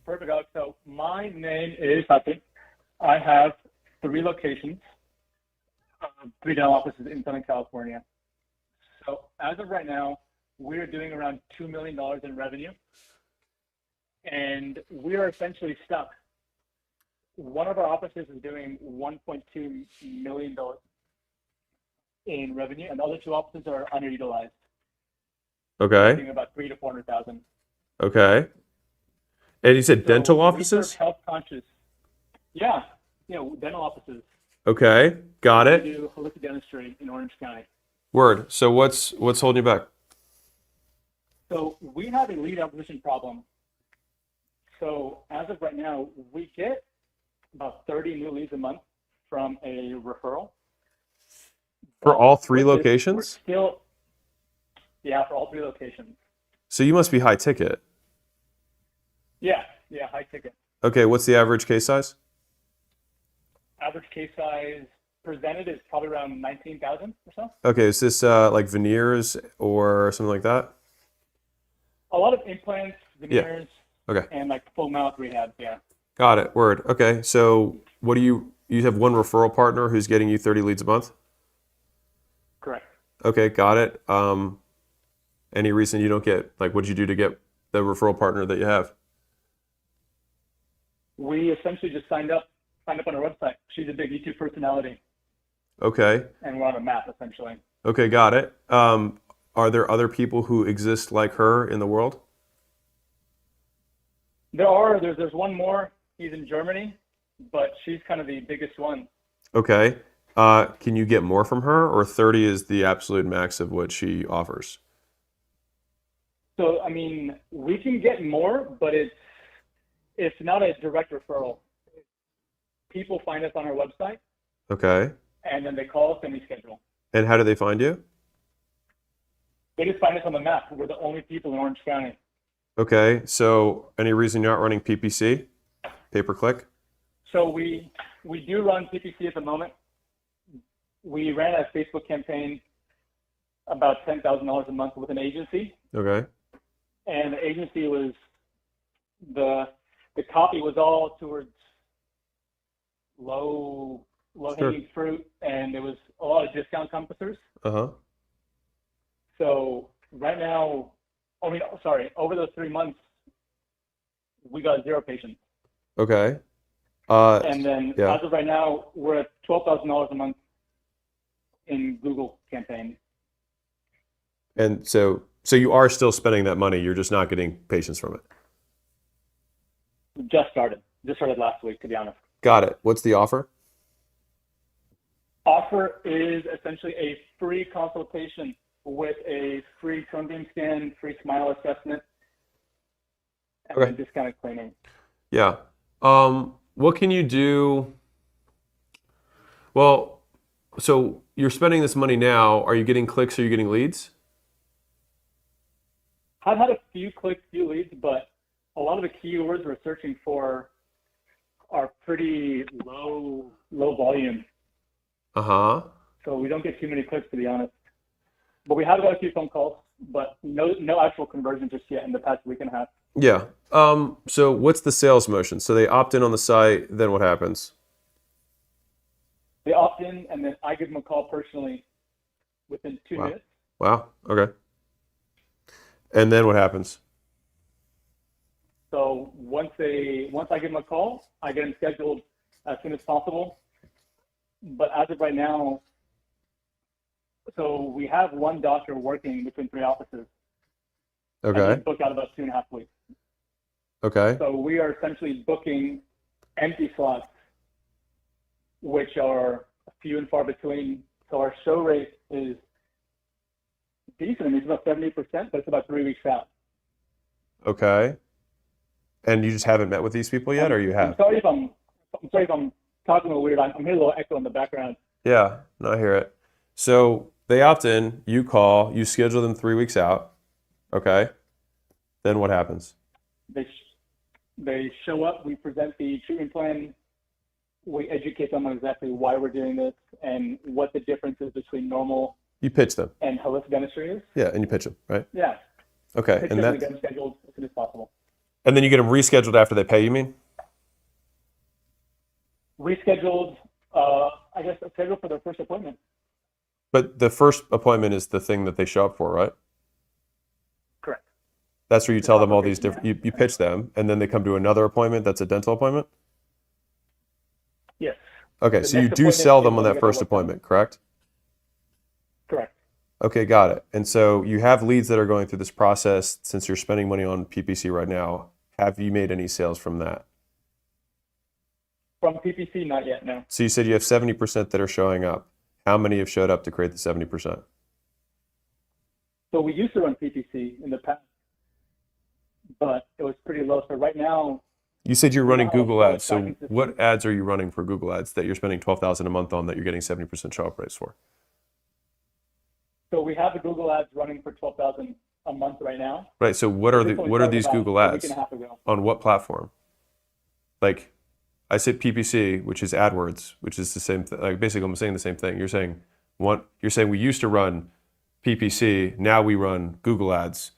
Perfect, Alex. So my name is Patrick. I have 3 locations, 3 dental offices in Southern California. So as of right now, we're doing around $2 million in revenue, and we are essentially stuck. One of our offices is doing $1.2 million in revenue, and the other 2 offices are underutilized. Okay. Doing about 300 to 400,000. Okay. And you said dental So we serve offices? health conscious. Yeah, dental offices. Okay. Got We it. do holistic dentistry in Orange County. Word. So what's holding you back? So we have a lead acquisition problem. So as of right now, we get about 30 new leads a month from a referral. For all 3 With this, we're locations? still, yeah, for all 3 locations. So you must be high ticket. Yeah, high ticket. Okay, what's the average case size? Average case size presented is probably around 19,000 or so. Okay, is this like veneers or something like that? A lot of implants, veneers, Okay. and like full mouth rehab. Yeah. Got it. Word. Okay. So what do you have one referral partner who's getting you 30 leads a month? Correct. Okay, got it. Any reason you don't get, like, what'd you do to get the referral partner that you have? We essentially just signed up on our website. She's a big YouTube personality, Okay. and we're on a map essentially. Okay, got it. Are there other people who exist like her in the world? There's one more. He's in Germany, but she's kind of the biggest one. Okay. Can you get more from her, or 30 is the absolute max of what she offers? So I mean, we can get more, but it's not a direct referral. People find us on our website, Okay. and then they call us and we schedule. And how do they find you? They just find us on the map. We're the only people in Orange County. Okay. So any reason you're not running PPC? Pay per click? So we do run PPC at the moment. We ran a Facebook campaign about $10,000 a month with an agency, Okay. and the agency was the copy was all towards low hanging fruit, and there was a lot of discount compassers. Uh-huh. So right now, over those 3 months, we got 0 patients. Okay. And then yeah. as of right now, we're at $12,000 a month in Google campaign. And so you are still spending that money, you're just not getting patients from it. Just started last week, to be honest. Got it. What's the offer? Offer is essentially a free consultation with a free cone beam scan, free smile assessment, and Okay. then discounted cleaning. Yeah. What can you do? Well, so you're spending this money now. Are you getting clicks? Are you getting leads? I've had a few clicks, few leads, but a lot of the keywords we're searching for are pretty low volume. Uh-huh. So we don't get too many clicks, to be honest. But we have got a few phone calls, but no actual conversions just yet in the past week and a half. Yeah. So what's the sales motion? So they opt in on the site, then what happens? They opt in, and then I give them a call personally within 2 Wow. minutes. Wow. Okay. And then what happens? So once I give them a call, I get them scheduled as soon as possible. But as of right now, so we have one doctor working between 3 offices. And Okay. he's booked out about 2.5 weeks. Okay. So we are essentially booking empty slots, which are few and far between. So our show rate is decent. I mean, it's about 70%, but it's about 3 weeks out. Okay. And you just haven't met with these people yet, or you I'm have? sorry if I'm talking a little weird. I'm hearing a little echo in the background. Yeah, no, I hear it. So they opt in, you call, you schedule them 3 weeks out. Okay. Then what happens? They show up, we present the treatment plan, we educate them on exactly why we're doing this and what the difference is between normal You pitch them. and holistic dentistry is. Yeah, and you pitch them, right? Yeah. Okay. Pitch And them, we that get them scheduled as soon as possible. And then you get them rescheduled after they pay, you mean? Rescheduled, I guess, scheduled for their first appointment. But the first appointment is the thing that they show up for, right? Correct. That's where you The tell them all these consultation, different, you pitch them, and then they come to another appointment that's a dental appointment? Yes. Okay, The so you next do appointment sell is them on when we that get first the work done. appointment, correct? Correct. Okay, got it. And so you have leads that are going through this process. Since you're spending money on PPC right now, have you made any sales from that? From PPC, not yet, no. So you said you have 70% that are showing up. How many have showed up to create the 70%? So we used to run PPC in the past, but it was pretty low. So right now, You said you're running Wow, Google well, ads. So tracking system. what ads are you running for Google ads that you're spending $12,000 a month on that you're getting 70% show up rates for? so we have the Google ads running for $12,000 a month right now. Right. So what are This one we what are started these about Google a week ads and a half ago. on what platform? Like I said PPC, which is AdWords, which is the same thing. Like basically I'm saying the same thing. You're saying we used to run PPC, now we run Google ads.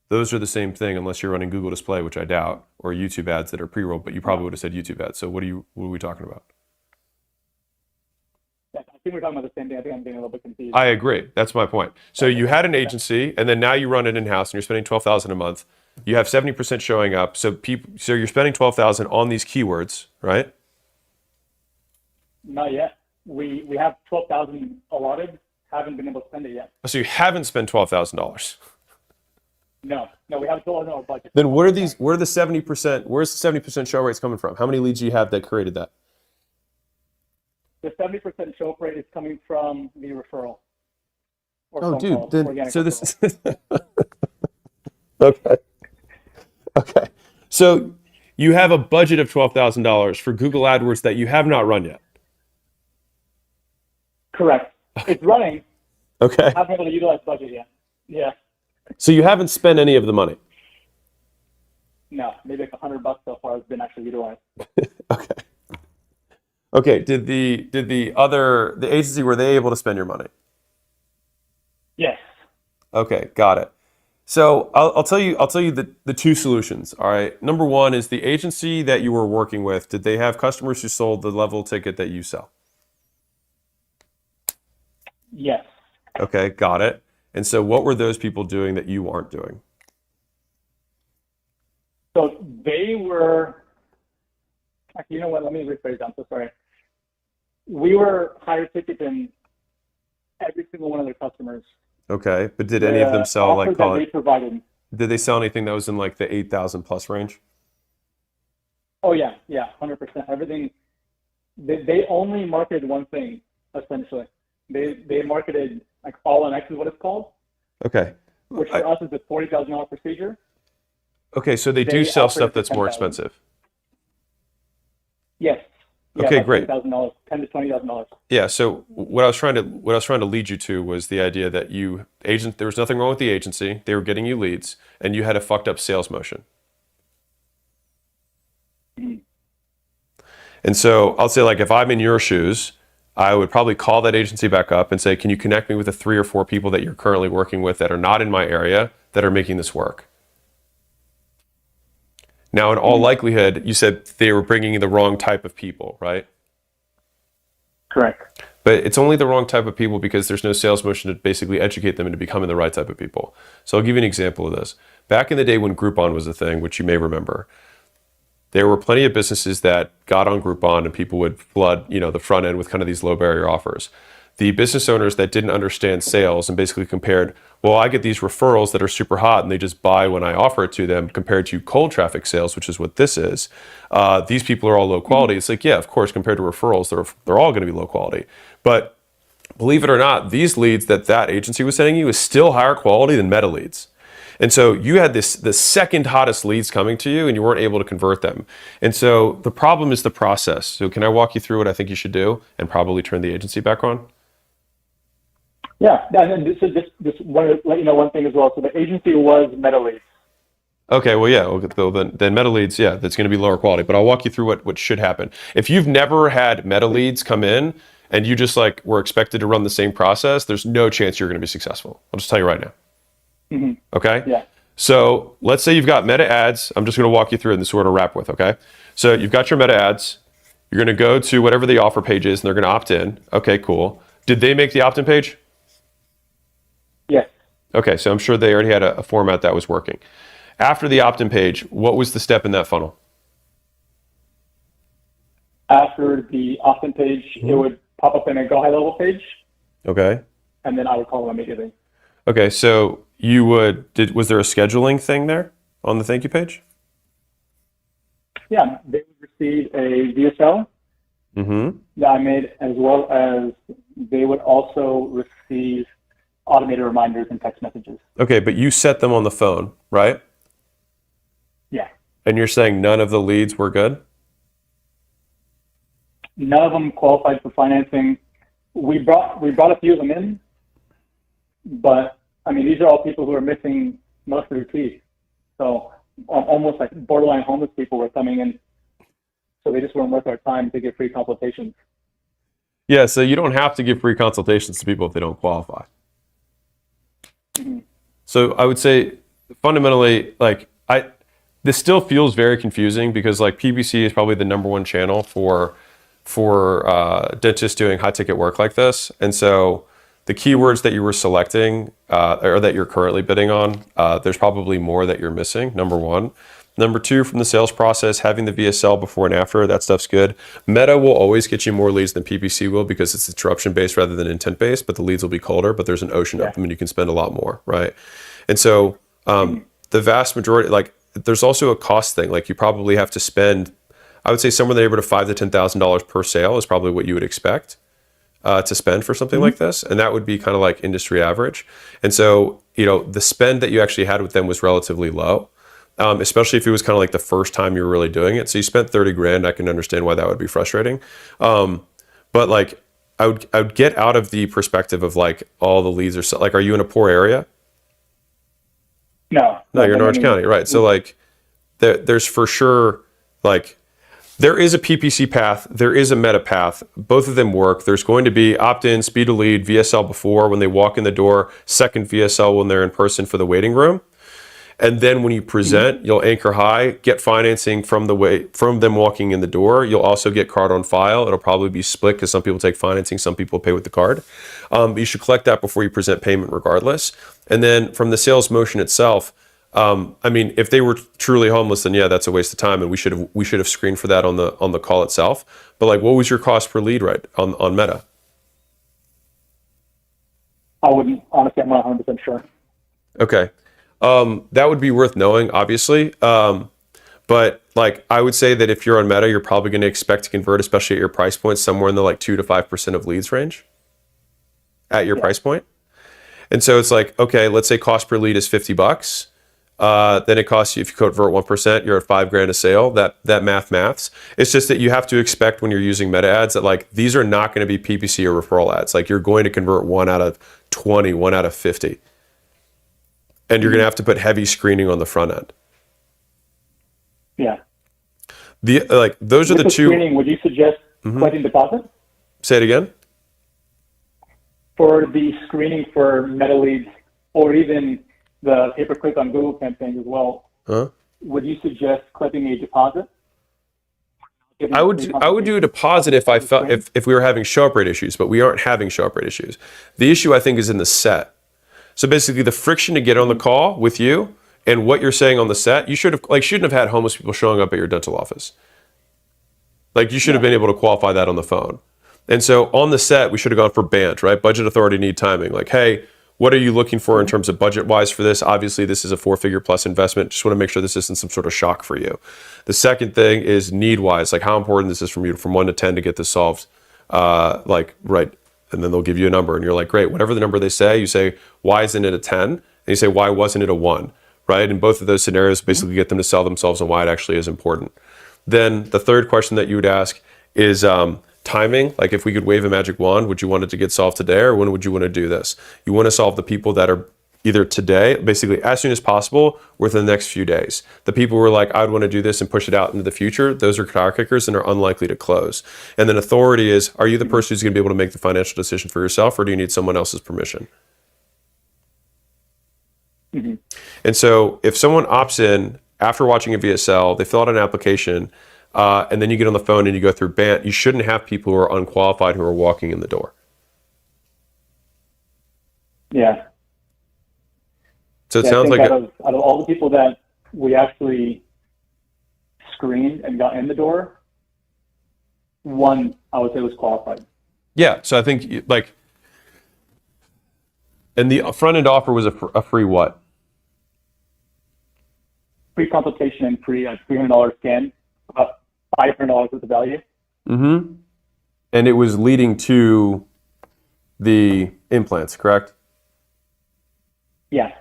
Those are the same thing unless you're running Google Display, which I doubt, or YouTube ads that are pre-rolled, but you probably would have said YouTube ads. So what are we talking about? I think we're talking about the same thing. I think I'm getting a little bit confused. I agree. That's my point. So you had an agency, and then now you run it in-house, and you're spending $12,000 a month. You have 70% showing up. So you're spending $12,000 on these keywords, right? Not yet. We have 12,000 allotted. Haven't been able to spend it yet. So you haven't spent $12,000. No, we have a $12,000 budget. Then where are the 70%? Where's the 70% show rates coming from? How many leads do you have that created that? The 70% show up rate is coming from the referral. Or Oh, phone dude. calls, Then, organic so referral. this. Okay. Okay. So you have a budget of $12,000 for Google AdWords that you have not run yet. Correct. It's running. Okay. Haven't been able to utilize budget yet. Yeah. So you haven't spent any of the money. No, maybe like $100 so far has been actually utilized. Okay. Okay. Did the agency, were they able to spend your money? Yes. Okay, got it. So I'll tell you the two solutions. All right. Number one is the agency that you were working with. Did they have customers who sold the level ticket that you sell? Yes. Okay, got it. And so what were those people doing that you aren't doing? So they were, actually, you know what, let me rephrase that, I'm so sorry. We were higher ticket than every single one of their customers. Okay, but did any of them sell offer like call that they it? provided. Did they sell anything that was in like the 8,000 plus range? Oh yeah, 100%. Everything, they only marketed one thing, essentially. They marketed like All in X is what it's called, Okay. which for us is a $40,000 procedure. Okay, so they do They sell offered stuff it for that's more $10,000. expensive. Yes. Yeah, Okay, about great. $10,000, $10,000 to $20,000. Yeah, so what I was trying to lead you to was the idea that there was nothing wrong with the agency. They were getting you leads, and you had a fucked up sales motion. And so I'll say, like, if I'm in your shoes, I would probably call that agency back up and say, can you connect me with the 3 or 4 people that you're currently working with that are not in my area that are making this work? Now, in all likelihood, you said they were bringing in the wrong type of people, right? Correct. But it's only the wrong type of people because there's no sales motion to basically educate them into becoming the right type of people. So I'll give you an example of this. Back in the day when Groupon was a thing, which you may remember, there were plenty of businesses that got on Groupon and people would flood, the front end with kind of these low barrier offers. The business owners that didn't understand sales and basically compared, well, I get these referrals that are super hot and they just buy when I offer it to them compared to cold traffic sales, which is what this is. These people are all low quality. It's like, yeah, of course, compared to referrals, they're all going to be low quality. But believe it or not, these leads that agency was sending you is still higher quality than meta leads. And so you had the second hottest leads coming to you and you weren't able to convert them. And so the problem is the process. So can I walk you through what I think you should do and probably turn the agency back on? Yeah, and this is just want to let you know one thing as well. So the agency was Meta Leads. Okay, well, yeah, then meta leads, yeah, that's going to be lower quality. But I'll walk you through what should happen. If you've never had meta leads come in and you just like were expected to run the same process, there's no chance you're going to be successful. I'll just tell you right now. Mm-hmm. Okay? Yeah. So let's say you've got meta ads. I'm just going to walk you through it and this is what to wrap with, okay? So you've got your meta ads. You're going to go to whatever the offer page is and they're going to opt in. Okay, cool. Did they make the opt-in page? Yes. Okay, so I'm sure they already had a format that was working. After the opt-in page, what was the step in that funnel? After the opt-in page, it would pop up in a go high level page. Okay. And then I would call them immediately. Okay, so was there a scheduling thing there on the thank you page? Yeah, they would receive a VSL that I made, as well as they would also receive automated reminders and text messages. Okay, but you set them on the phone, right? Yeah. And you're saying none of the leads were good? None of them qualified for financing. We brought a few of them in, but I mean, these are all people who are missing most of their teeth. So almost like borderline homeless people were coming in. So they just weren't worth our time to get free consultations. Yeah, so you don't have to give free consultations to people if they don't qualify. So I would say fundamentally, like this still feels very confusing because like PPC is probably the number one channel for dentists doing high ticket work like this. And so the keywords that you were selecting or that you're currently bidding on, there's probably more that you're missing, number one. Number two, from the sales process, having the VSL before and after, that stuff's good. Meta will always get you more leads than PPC will because it's interruption-based rather than intent-based, but the leads will be colder, but there's an ocean of them and you can spend a lot more, right? And so the vast majority, like there's also a cost thing. Like you probably have to spend, I would say somewhere in the neighborhood of $5,000 to $10,000 per sale is probably what you would expect to spend for something like this. And that would be kind of like industry average. And so, the spend that you actually had with them was relatively low. Especially if it was kind of like the first time you were really doing it. So you spent 30 grand. I can understand why that would be frustrating. But like, I would get out of the perspective of like all the leads are so, like, are you in a poor area? No, you're in Orange County, right? So like, there's for sure like, there is a PPC path, there is a meta path. Both of them work. There's going to be opt-in, speed to lead, VSL before when they walk in the door, second VSL when they're in person for the waiting room. And then when you present, you'll anchor high, get financing from them walking in the door. You'll also get card on file. It'll probably be split because some people take financing, some people pay with the card. But you should collect that before you present payment regardless. And then from the sales motion itself, I mean, if they were truly homeless, then yeah, that's a waste of time. And we should have screened for that on the call itself. But like, what was your cost per lead right on Meta? I wouldn't, honestly, I'm not 100% sure. Okay. That would be worth knowing, obviously. But like, I would say that if you're on Meta, you're probably going to expect to convert, especially at your price point, somewhere in the like 2 to 5% of leads range at your price point. And so it's like, okay, let's say cost per lead is $50. Then it costs you, if you convert 1%, you're at $5,000 a sale. That maths. It's just that you have to expect when you're using meta ads that like, these are not going to be PPC or referral ads. Like you're going to convert 1 out of 20, 1 out of 50. And you're going to have to put heavy screening on the front end. Yeah. Those With are the two. Screening, would you suggest collecting deposit? Say it again. For the screening for meta leads, or even the pay-per-click on Google campaigns as well, would you suggest collecting a deposit? I would do a deposit if I felt if we were having show-up rate issues, but we aren't having show-up rate issues. The issue I think is in the set. So basically, the friction to get on the call with you and what you're saying on the set, you shouldn't have had homeless people showing up at your dental office. Like you should have been able to qualify that on the phone. And so on the set, we should have gone for BANT, right? Budget, authority, need, timing. Like, hey, what are you looking for in terms of budget-wise for this? Obviously, this is a 4-figure plus investment. Just want to make sure this isn't some sort of shock for you. The second thing is need-wise. Like, how important is this from you from 1 to 10 to get this solved? Right. And then they'll give you a number and you're like, great, whatever the number they say, you say, why isn't it a 10? And you say, why wasn't it a 1? Right? And both of those scenarios basically get them to sell themselves and why it actually is important. Then the third question that you would ask is timing. Like if we could wave a magic wand, would you want it to get solved today or when would you want to do this? You want to solve the people that are either today, basically as soon as possible, or within the next few days. The people who are like, I'd want to do this and push it out into the future, those are tire kickers and are unlikely to close. And then authority is, are you the person who's going to be able to make the financial decision for yourself or do you need someone else's permission? And so if someone opts in after watching a VSL, they fill out an application, and then you get on the phone and you go through BANT, you shouldn't have people who are unqualified who are walking in the door. Yeah. So it Yeah, sounds I think like out of all the people that we actually screened and got in the door, one I would say was qualified. yeah. So I think like, and the front end offer was a free what? Free consultation and free $300 scan, about $500 worth of value. Mm-hmm. And it was leading to the implants, correct? Yeah.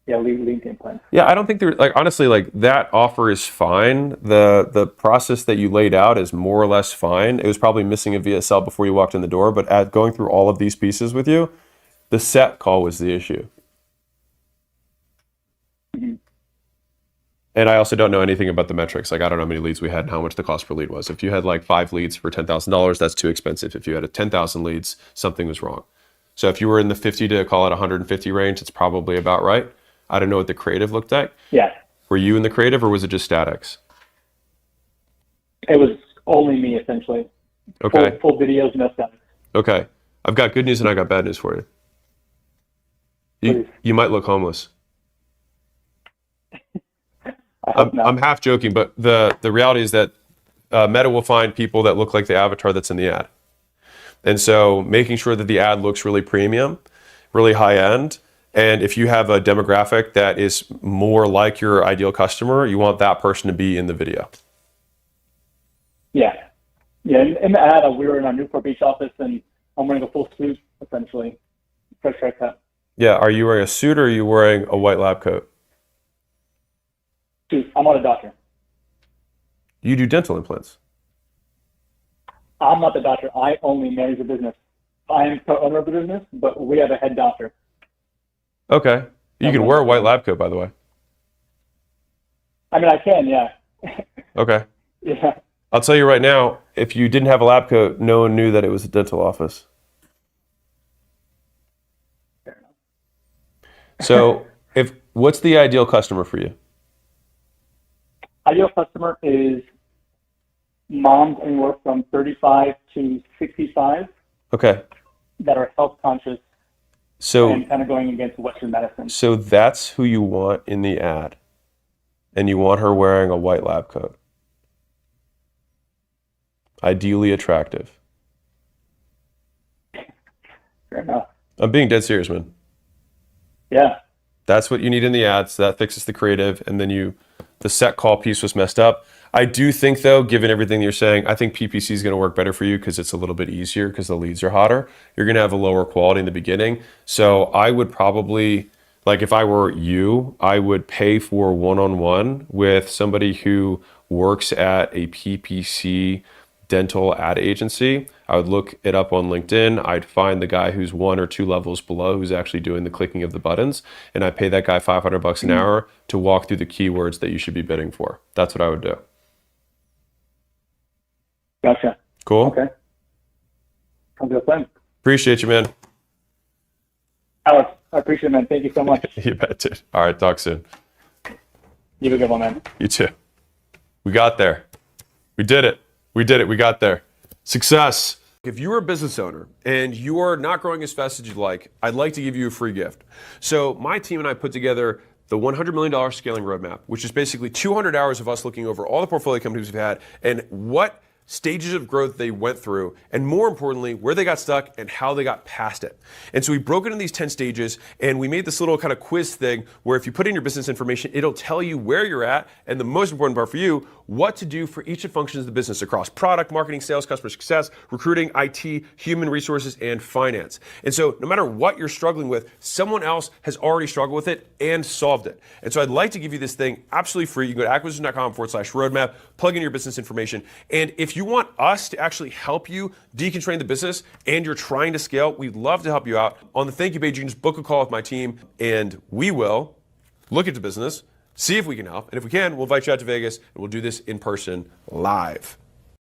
Yeah, leading to implants. Yeah, I don't think like honestly, like that offer is fine. The process that you laid out is more or less fine. It was probably missing a VSL before you walked in the door, but at going through all of these pieces with you, the set call was the issue. And I also don't know anything about the metrics. Like I don't know how many leads we had and how much the cost per lead was. If you had like 5 leads for $10,000, that's too expensive. If you had 10,000 leads, something was wrong. So if you were in the 50 to call it 150 range, it's probably about right. I don't know what the creative looked like. Yeah. Were you in the creative or was it just statics? It was only me, essentially. Okay. Full videos, no statics. Okay. I've got good news and I got bad news for you. You might look homeless. I'm half joking, but the reality is that Meta will find people that look like the avatar that's in the ad. And so making sure that the ad looks really premium, really high end, and if you have a demographic that is more like your ideal customer, you want that person to be in the video. Yeah. Yeah, in the ad, we were in our Newport Beach office, and I'm wearing a full suit, essentially. Fresh haircut. Yeah, are you wearing a suit or are you wearing a white lab coat? Suit. I'm not a doctor. You do dental implants. I'm not the doctor. I only manage the business. I am the owner of the business, but we have a head doctor. Okay. You can wear a white lab coat, by the way. I mean, I can, yeah. Okay. Yeah. I'll tell you right now, if you didn't have a lab coat, no one knew that it was a dental office. Fair enough. So, what's the ideal customer for you? Ideal customer is moms anywhere from 35 to 65 Okay. that are health conscious So, and kind of going against Western medicine. so that's who you want in the ad. And you want her wearing a white lab coat. Ideally attractive. Fair enough. I'm being dead serious, man. Yeah. That's what you need in the ad, so that fixes the creative, and then the set call piece was messed up. I do think, though, given everything you're saying, I think PPC is going to work better for you because it's a little bit easier because the leads are hotter. You're going to have a lower quality in the beginning. So I would probably, like if I were you, I would pay for one-on-one with somebody who works at a PPC dental ad agency. I would look it up on LinkedIn. I'd find the guy who's 1 or 2 levels below who's actually doing the clicking of the buttons, and I pay that guy $500 an hour to walk through the keywords that you should be bidding for. That's what I would do. Gotcha. Cool. Okay. Sounds good plan. Appreciate you, man. Alex, I appreciate it, man. Thank you so much. You bet, dude. All right, talk soon. You have a good one, man. You too. We got there. We did it. We did it. We got there. Success. If you're a business owner and you are not growing as fast as you'd like, I'd like to give you a free gift. So my team and I put together the $100 million scaling roadmap, which is basically 200 hours of us looking over all the portfolio companies we've had and what stages of growth they went through, and more importantly, where they got stuck and how they got past it. And so we broke it into these 10 stages, and we made this little kind of quiz thing where if you put in your business information, it'll tell you where you're at, and the most important part for you, what to do for each of the functions of the business across product, marketing, sales, customer success, recruiting, IT, human resources, and finance. And so no matter what you're struggling with, someone else has already struggled with it and solved it. And so I'd like to give you this thing absolutely free. You can go to acquisition.com/roadmap, plug in your business information, and if you want us to actually help you deconstrain the business and you're trying to scale, we'd love to help you out. On the thank you page, you can just book a call with my team, and we will look at the business, see if we can help, and if we can, we'll invite you out to Vegas, and we'll do this in person live.